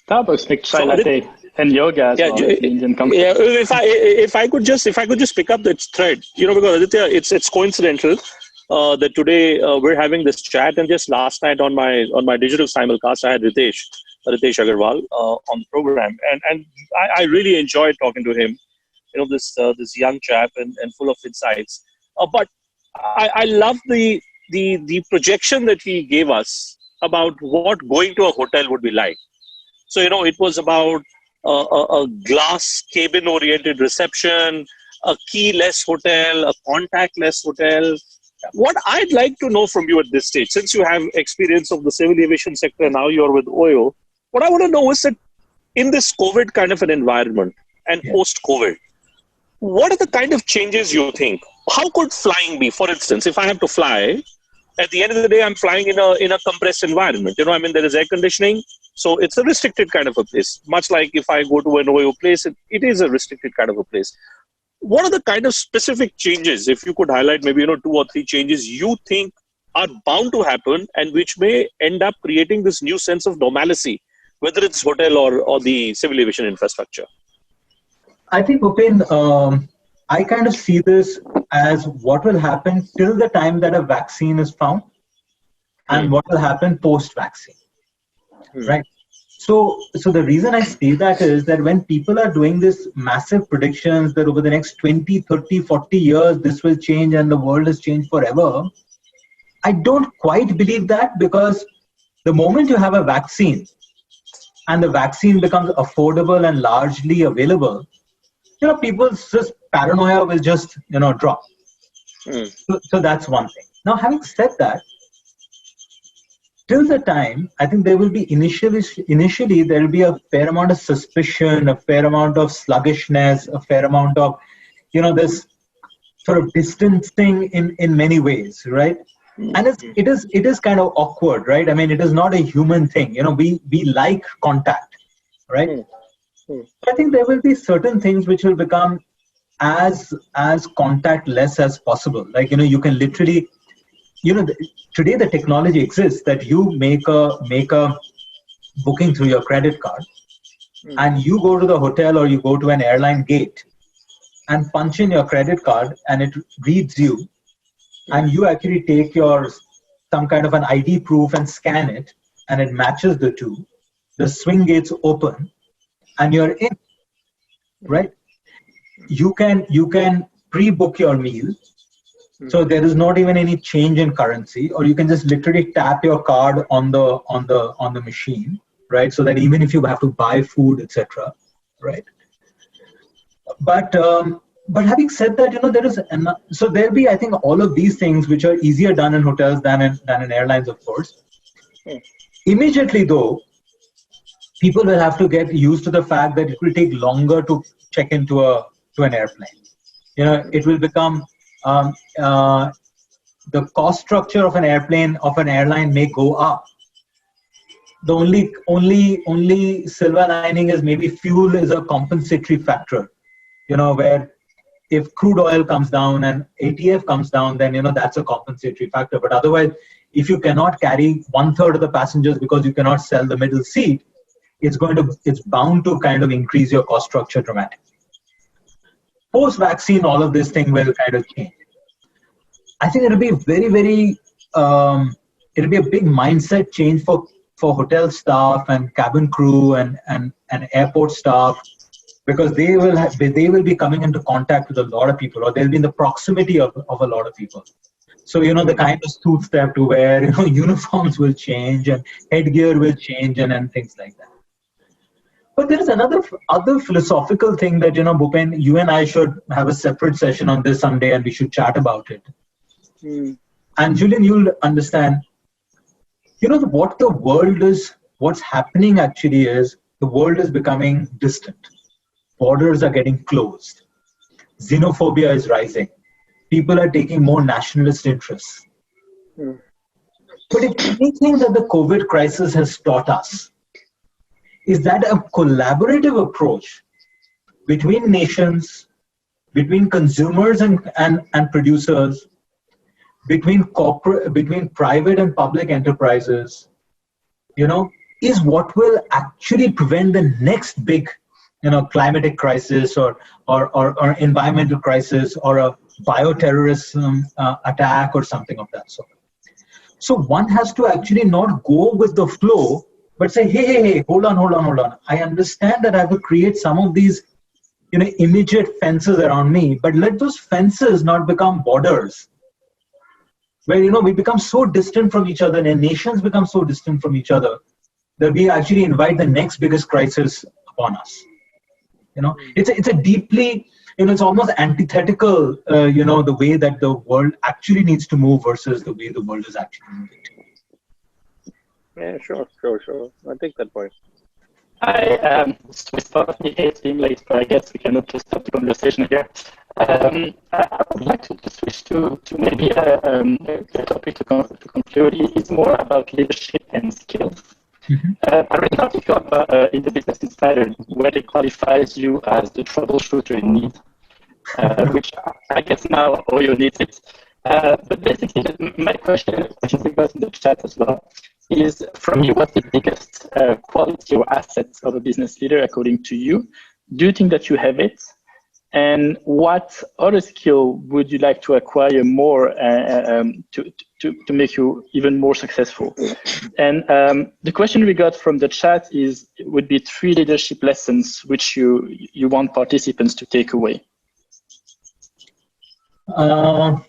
Starbucks make chai latte and yoga as well. Indian company. Yeah, if I could just pick up that thread, because Aditya, it's coincidental that today we're having this chat, and just last night on my digital simulcast, I had Ritesh Agarwal on the program, and I really enjoyed talking to him. This young chap and full of insights. But I love the projection that he gave us about what going to a hotel would be like. So, it was about a glass cabin-oriented reception, a key-less hotel, a contact-less hotel. What I'd like to know from you at this stage, since you have experience of the civil aviation sector, now you're with Oyo, what I want to know is that in this COVID kind of an environment and post-COVID, what are the kind of changes you think? How could flying be? For instance, if I have to fly, at the end of the day, I'm flying in a compressed environment. There is air conditioning, so it's a restricted kind of a place. Much like if I go to an Oyo place, it is a restricted kind of a place. What are the kind of specific changes, if you could highlight maybe 2 or 3 changes you think are bound to happen and which may end up creating this new sense of normalcy, whether it's hotel or the civil aviation infrastructure? I think, Upin, I kind of see this as what will happen till the time that a vaccine is found and what will happen post-vaccine, right? So the reason I say that is that when people are doing this massive predictions that over the next 20, 30, 40 years, this will change and the world has changed forever, I don't quite believe that, because the moment you have a vaccine and the vaccine becomes affordable and largely available, people's just paranoia will just, drop. So that's one thing. Now, having said that, till the time, I think there will be initially there will be a fair amount of suspicion, a fair amount of sluggishness, a fair amount of, this sort of distancing in many ways, right? And it is kind of awkward, right? I mean, it is not a human thing. We like contact, right? I think there will be certain things which will become as contactless as possible. Like, you can literally, today the technology exists that you make a booking through your credit card and you go to the hotel or you go to an airline gate and punch in your credit card and it reads you, and you actually take some kind of an ID proof and scan it, and it matches the two. The swing gates open and you're in, right? You can pre-book your meal. So there is not even any change in currency, or you can just literally tap your card on the machine, right? So that even if you have to buy food, etc., right? But having said that, so there'll be, I think, all of these things which are easier done in hotels than in airlines, of course. Immediately, though, people will have to get used to the fact that it will take longer to check into an airplane. It will become the cost structure of an airline may go up. The only silver lining is maybe fuel is a compensatory factor. Where if crude oil comes down and ATF comes down, then that's a compensatory factor. But otherwise, if you cannot carry 1/3 of the passengers because you cannot sell the middle seat, it's bound to kind of increase your cost structure dramatically. Post-vaccine, all of this thing will kind of change. I think it'll be very, very it'll be a big mindset change for hotel staff and cabin crew and airport staff, because they will be coming into contact with a lot of people, or they'll be in the proximity of a lot of people. So, the kind of suits they have to wear, uniforms will change and headgear will change and things like that. But there is other philosophical thing that, Bhupen, you and I should have a separate session on this someday and we should chat about it. And Julian, you'll understand, what the world is, what's happening actually is the world is becoming distant. Borders are getting closed. Xenophobia is rising. People are taking more nationalist interests. But if anything that the COVID crisis has taught us is that a collaborative approach between nations, between consumers and producers, between private and public enterprises, is what will actually prevent the next big climatic crisis or environmental crisis or a bioterrorism attack or something of that sort. So one has to actually not go with the flow, but say, hey, hold on. I understand that I have to create some of these, immediate fences around me, but let those fences not become borders. Where, we become so distant from each other and nations become so distant from each other that we actually invite the next biggest crisis upon us. It's a deeply, it's almost antithetical, the way that the world actually needs to move versus the way the world is actually moving. Yeah, sure. I take that point. It's part of me hates being late, but I guess we cannot just stop the conversation here. I would like to switch to maybe a topic to conclude. It's more about leadership and skills. I read an article in the Business Insider where it qualifies you as the troubleshooter in need, which I guess now Oyo needs it. But basically, my question we got in the chat as well is, from you, what's the biggest quality or assets of a business leader according to you? Do you think that you have it? And what other skill would you like to acquire more to make you even more successful? And the question we got from the chat would be 3 leadership lessons which you want participants to take away. Well,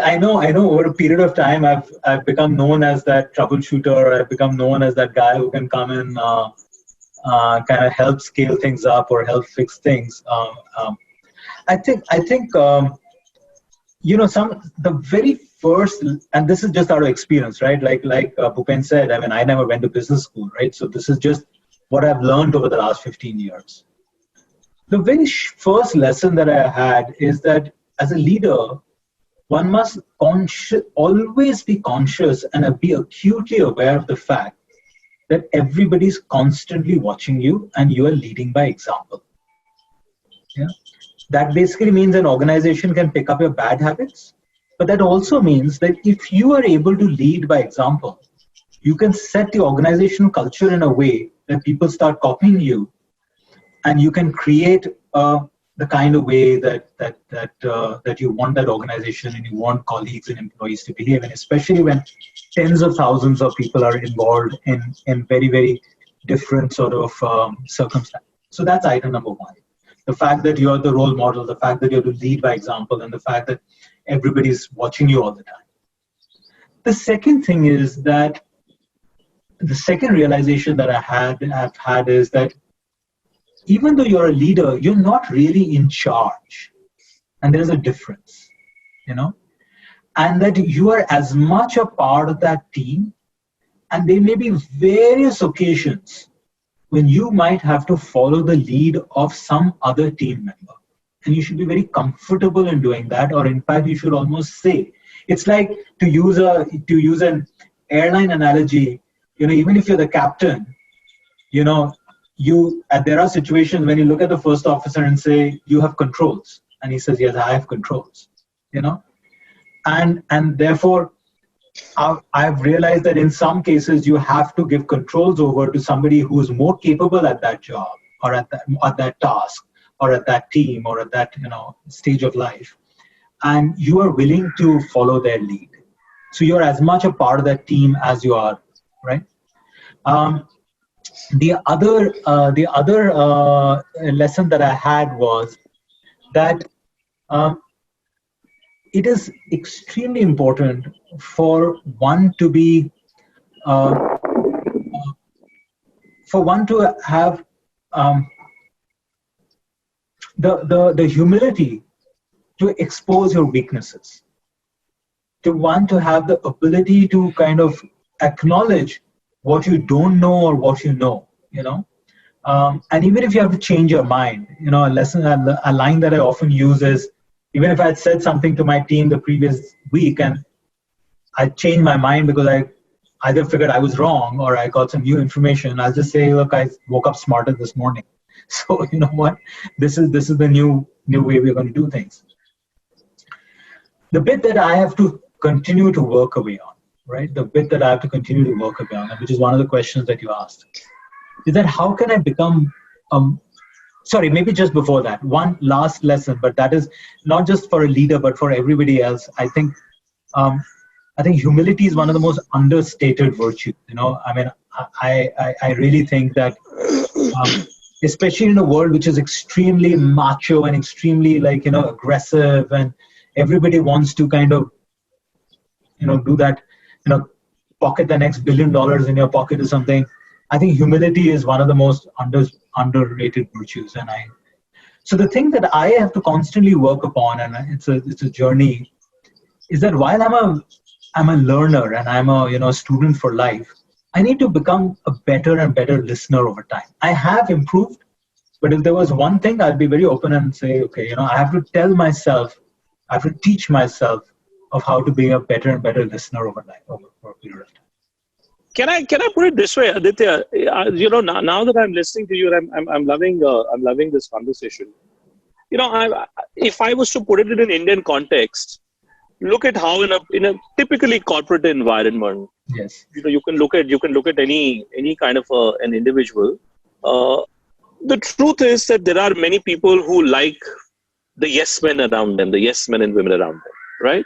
I know over a period of time I've become known as that troubleshooter. I've become known as that guy who can come in kind of help scale things up or help fix things. I think the very first, and this is just out of experience, right? Like Bhupen said, I mean, I never went to business school, right? So this is just what I've learned over the last 15 years. The very first lesson that I had is that as a leader, one must always be conscious and be acutely aware of the fact that everybody's constantly watching you and you are leading by example. Yeah. That basically means an organization can pick up your bad habits, but that also means that if you are able to lead by example, you can set the organizational culture in a way that people start copying you, and you can create the kind of way that you want that organization and you want colleagues and employees to behave, and especially when tens of thousands of people are involved in very, very different sort of circumstances. So that's item number one. The fact that you're the role model, the fact that you have to lead by example, and the fact that everybody's watching you all the time. The second thing is that the second realization that I've had is that even though you're a leader, you're not really in charge. And there's a difference, and that you are as much a part of that team. And there may be various occasions when you might have to follow the lead of some other team member. And you should be very comfortable in doing that. Or in fact, you should almost say, it's like to use an airline analogy, even if you're the captain, there are situations when you look at the first officer and say, you have controls. And he says, yes, I have controls, and therefore, I've realized that in some cases you have to give controls over to somebody who is more capable at that job or at that task or at that team or at that stage of life, and you are willing to follow their lead. So you're as much a part of that team as you are, right? The other lesson that I had was that it is extremely important for one to have the humility to expose your weaknesses, to have the ability to kind of acknowledge what you don't know or what you know, and even if you have to change your mind, a line that I often use is, even if I had said something to my team the previous week and I changed my mind because I either figured I was wrong or I got some new information, I'll just say, look, I woke up smarter this morning. So you know what? This is the new way we're going to do things. The bit that I have to continue to work away on, right? The bit that I have to continue to work away on, which is one of the questions that you asked, is that how can I become sorry, maybe just before that, one last lesson, but that is not just for a leader, but for everybody else. I think humility is one of the most understated virtues. I really think that, especially in a world which is extremely macho and extremely aggressive, and everybody wants to kind of, do that, pocket the next $1 billion in your pocket or something. I think humility is one of the most underrated virtues. So the thing that I have to constantly work upon, and it's a journey, is that while I'm a learner and I'm a student for life, I need to become a better and better listener over time. I have improved, but if there was one thing, I'd be very open and say, okay, I have to tell myself, I have to teach myself of how to be a better and better listener over a period of time. Can I put it this way, Aditya? Now that I'm listening to you, and I'm loving this conversation. If I was to put it in an Indian context, look at how in a typically corporate environment, yes, you can look at any kind of an individual. The truth is that there are many people who like the yes men around them, the yes men and women around them, right?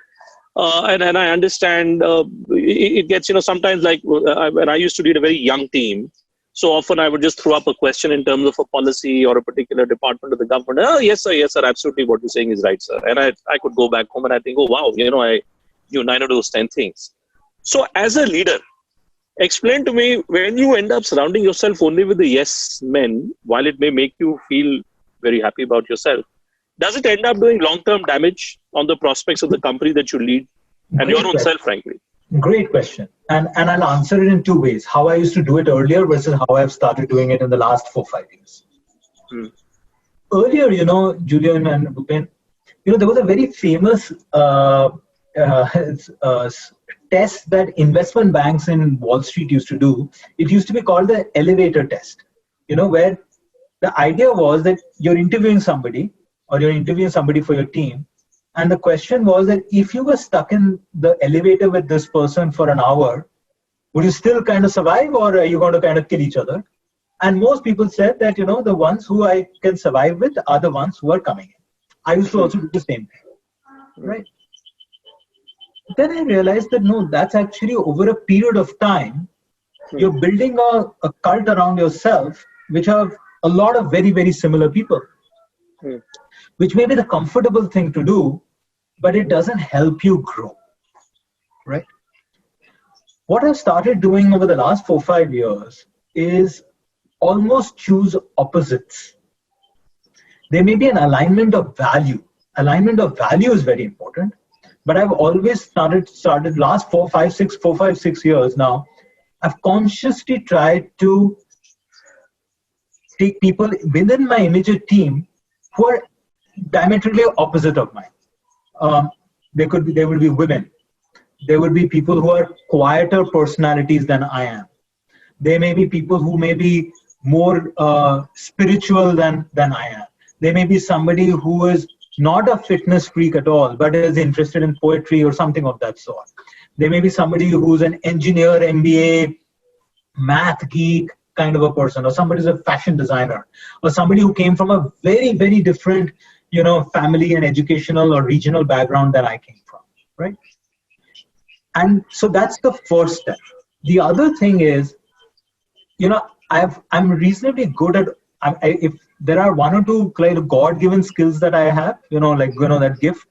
And I understand it gets, sometimes like when I used to lead a very young team, so often I would just throw up a question in terms of a policy or a particular department of the government. Oh, yes, sir, absolutely. What you're saying is right, sir. And I could go back home and I think, oh, wow, I knew 9 of those 10 things. So as a leader, explain to me, when you end up surrounding yourself only with the yes men, while it may make you feel very happy about yourself, does it end up doing long-term damage on the prospects of the company that you lead and your own self, frankly? Great question. And I'll answer it in two ways. How I used to do it earlier versus how I've started doing it in the last 4-5 years. Earlier, Julian and Bhupen, there was a very famous test that investment banks in Wall Street used to do. It used to be called the elevator test, where the idea was that you're interviewing somebody or you're interviewing somebody for your team. And the question was that if you were stuck in the elevator with this person for an hour, would you still kind of survive, or are you going to kind of kill each other? And most people said that, the ones who I can survive with are the ones who are coming in. I used to also do the same thing, right? Then I realized that no, that's actually over a period of time, you're building a cult around yourself, which have a lot of very, very similar people. Which may be the comfortable thing to do, but it doesn't help you grow, right? What I've started doing over the last 4-5 years is almost choose opposites. There may be an alignment of value. Alignment of value is very important, but I've always started last 4-5-6 years now. I've consciously tried to take people within my immediate team who are diametrically opposite of mine. There will be women. There will be people who are quieter personalities than I am. There may be people who may be more spiritual than I am. There may be somebody who is not a fitness freak at all, but is interested in poetry or something of that sort. There may be somebody who's an engineer, MBA, math geek kind of a person, or somebody who's a fashion designer, or somebody who came from a very, very different, family and educational or regional background than I came from, right? And so that's the first step. The other thing is, I'm reasonably good at, if there are one or two kind of God-given skills that I have, that gift.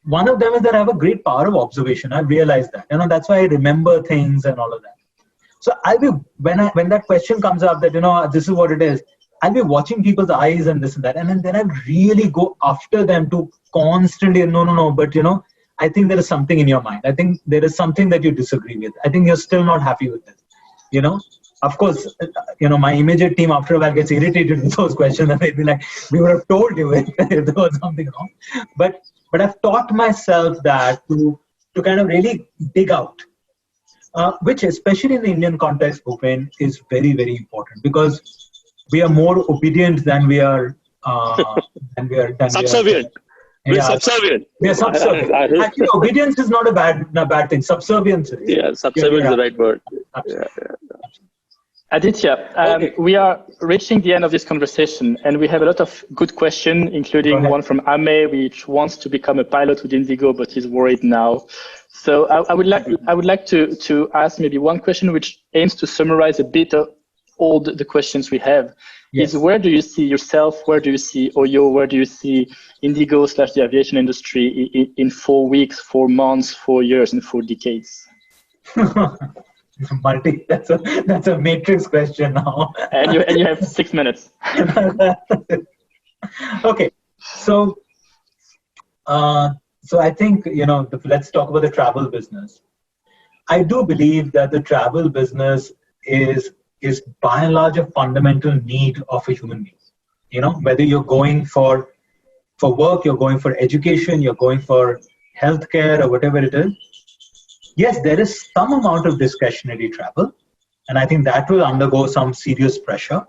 One of them is that I have a great power of observation. I've realized that. That's why I remember things and all of that. So I'll be, when that question comes up that, this is what it is, I'll be watching people's eyes and this and that. And then I'll really go after them to constantly, no, but I think there is something in your mind. I think there is something that you disagree with. I think you're still not happy with this, Of course, my immediate team after a while gets irritated with those questions and they'd be like, we would have told you if there was something wrong. But I've taught myself that to kind of really dig out, which especially in the Indian context, Bhupen, is very, very important because we are more obedient than we are subservient. We're subservient. We are subservient. Actually, obedience is not a bad thing. Subservience is. Yeah, subservient is the right word. Yeah. Aditya, we are reaching the end of this conversation, and we have a lot of good questions, including one from Ame, which wants to become a pilot with Indigo, but is worried now. So I would like to ask maybe one question which aims to summarize a bit of all the questions we have. Yes. Is where do you see yourself? Where do you see Oyo? Where do you see Indigo / the aviation industry in 4 weeks, 4 months, 4 years, and 4 decades? That's a matrix question now. and you have 6 minutes. Okay, so I think let's talk about the travel business. I do believe that the travel business is by and large a fundamental need of a human being. Whether you're going for work, you're going for education, you're going for healthcare or whatever it is. Yes, there is some amount of discretionary travel, and I think that will undergo some serious pressure.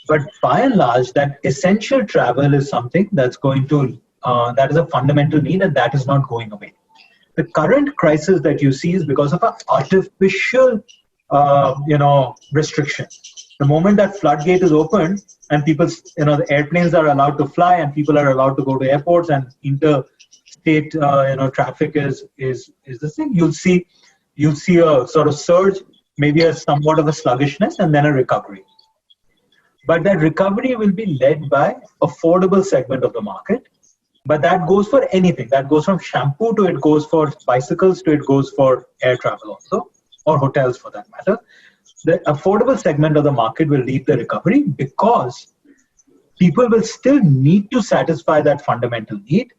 But by and large, that essential travel is something that's going to, that is a fundamental need, and that is not going away. The current crisis that you see is because of an artificial, restriction. The moment that floodgate is opened and people, the airplanes are allowed to fly and people are allowed to go to airports and interstate, traffic is the thing. You'll see a sort of surge, maybe a somewhat of a sluggishness, and then a recovery. But that recovery will be led by affordable segment of the market. But that goes for anything. That goes from shampoo to it goes for bicycles to it goes for air travel also, or hotels for that matter. The affordable segment of the market will lead the recovery because people will still need to satisfy that fundamental need,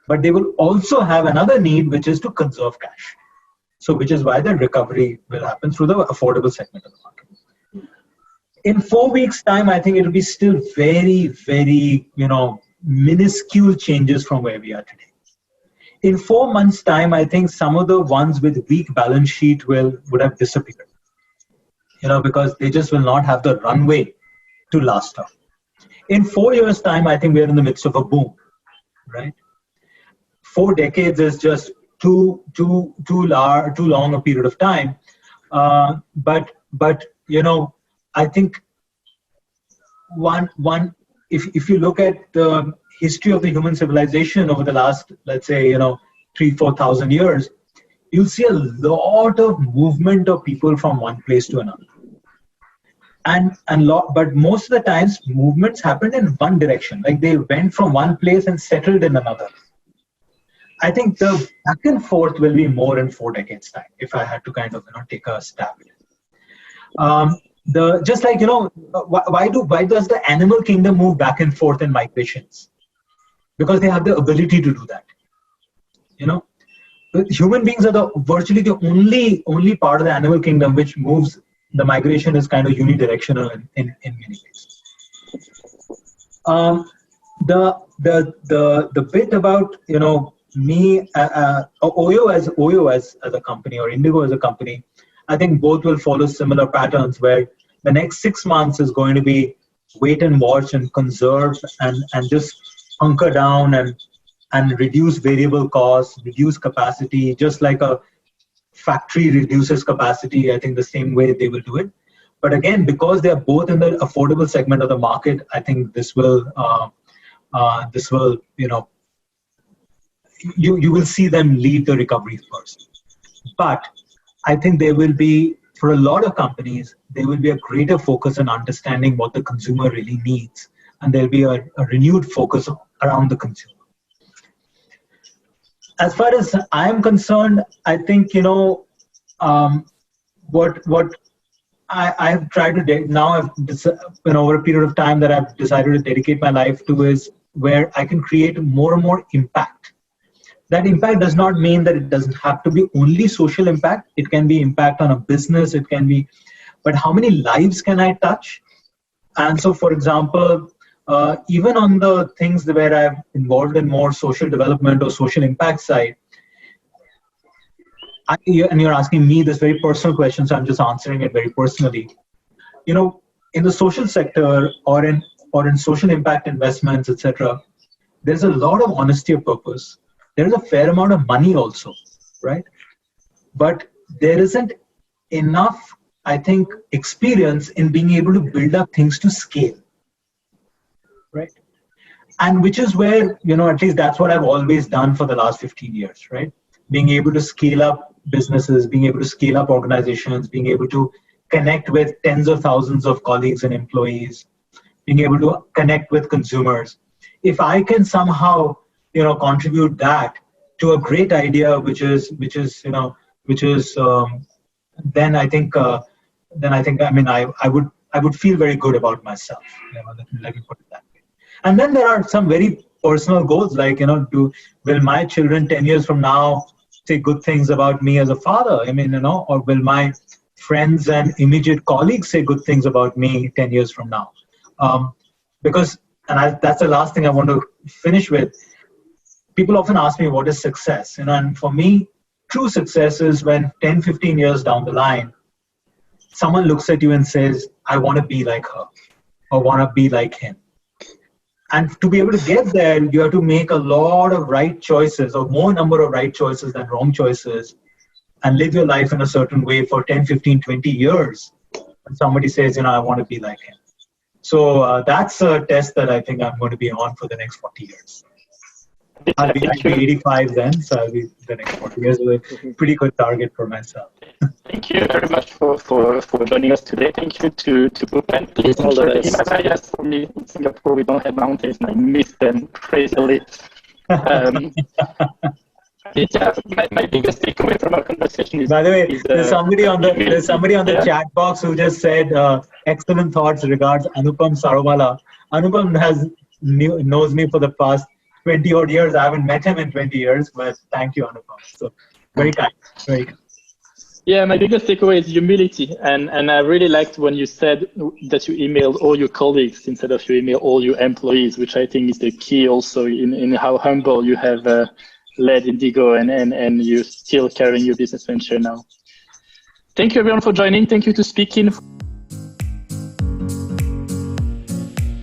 but they will also have another need, which is to conserve cash. So which is why the recovery will happen through the affordable segment of the market. In 4 weeks' time, I think it will be still very, very, minuscule changes from where we are today. In 4 months' time, I think some of the ones with weak balance sheet would have disappeared, because they just will not have the runway to last up. In 4 years' time, I think we are in the midst of a boom, right? 4 decades is just too long a period of time. But I think if you look at the history of the human civilization over the last, let's say, 3,000-4,000 years, you'll see a lot of movement of people from one place to another. But most of the times movements happened in one direction, like they went from one place and settled in another. I think the back and forth will be more in 4 decades time, if I had to kind of take a stab at it. Just like why does the animal kingdom move back and forth in migrations? Because they have the ability to do that. Human beings are virtually the only part of the animal kingdom which moves. The migration is kind of unidirectional in many ways. The bit about me, Oyo as a company, or Indigo as a company, I think both will follow similar patterns, where the next 6 months is going to be wait and watch and conserve and just hunker down and reduce variable costs, reduce capacity, just like a factory reduces capacity. I think the same way they will do it. But again, because they are both in the affordable segment of the market, I think this will you will see them lead the recovery first. But I think there will be, for a lot of companies, there will be a greater focus on understanding what the consumer really needs, and there'll be a renewed focus around the consumer. As far as I am concerned, I think what I have tried to now over a period of time that I've decided to dedicate my life to is where I can create more and more impact. That impact does not mean that it doesn't have to be only social impact. It can be impact on a business. It can be, but how many lives can I touch? And so, for example, even on the things where I'm involved in more social development or social impact side, and you're asking me this very personal question, so I'm just answering it very personally. In the social sector or in social impact investments, etc., there's a lot of honesty of purpose. There is a fair amount of money also, right? But there isn't enough, I think, experience in being able to build up things to scale, right? And which is where, at least that's what I've always done for the last 15 years, right? Being able to scale up businesses, being able to scale up organizations, being able to connect with tens of thousands of colleagues and employees, being able to connect with consumers. If I can somehow, contribute that to a great idea, which is, then I think, I would feel very good about myself. Let me put it that way. And then there are some very personal goals, like, will my children 10 years from now say good things about me as a father? Or will my friends and immediate colleagues say good things about me 10 years from now? Because, that's the last thing I want to finish with. People often ask me, what is success? And for me, true success is when 10, 15 years down the line, someone looks at you and says, I want to be like her, or want to be like him. And to be able to get there, you have to make a lot of right choices, or more number of right choices than wrong choices, and live your life in a certain way for 10, 15, 20 years. When somebody says, I want to be like him. So that's a test that I think I'm going to be on for the next 40 years. I'll be 85 then, so I'll be the next 40 years with a pretty good target for myself. Thank you very much for joining us today. Thank you to Bhupen. Please enjoy the Himalayas. For me, in Singapore, we don't have mountains, and I miss them crazily. My biggest takeaway from our conversation is... By the way, there's somebody on the chat box who just said, excellent thoughts regards Anupam Sarawala. Anupam knows me for the past 20 odd years. I haven't met him in 20 years, but thank you, Anupam. So very kind, very kind. Yeah, my biggest takeaway is humility. And I really liked when you said that you emailed all your colleagues instead of you email all your employees, which I think is the key also in how humble you have led Indigo and you're still carrying your business venture now. Thank you everyone for joining. Thank you to Speaking.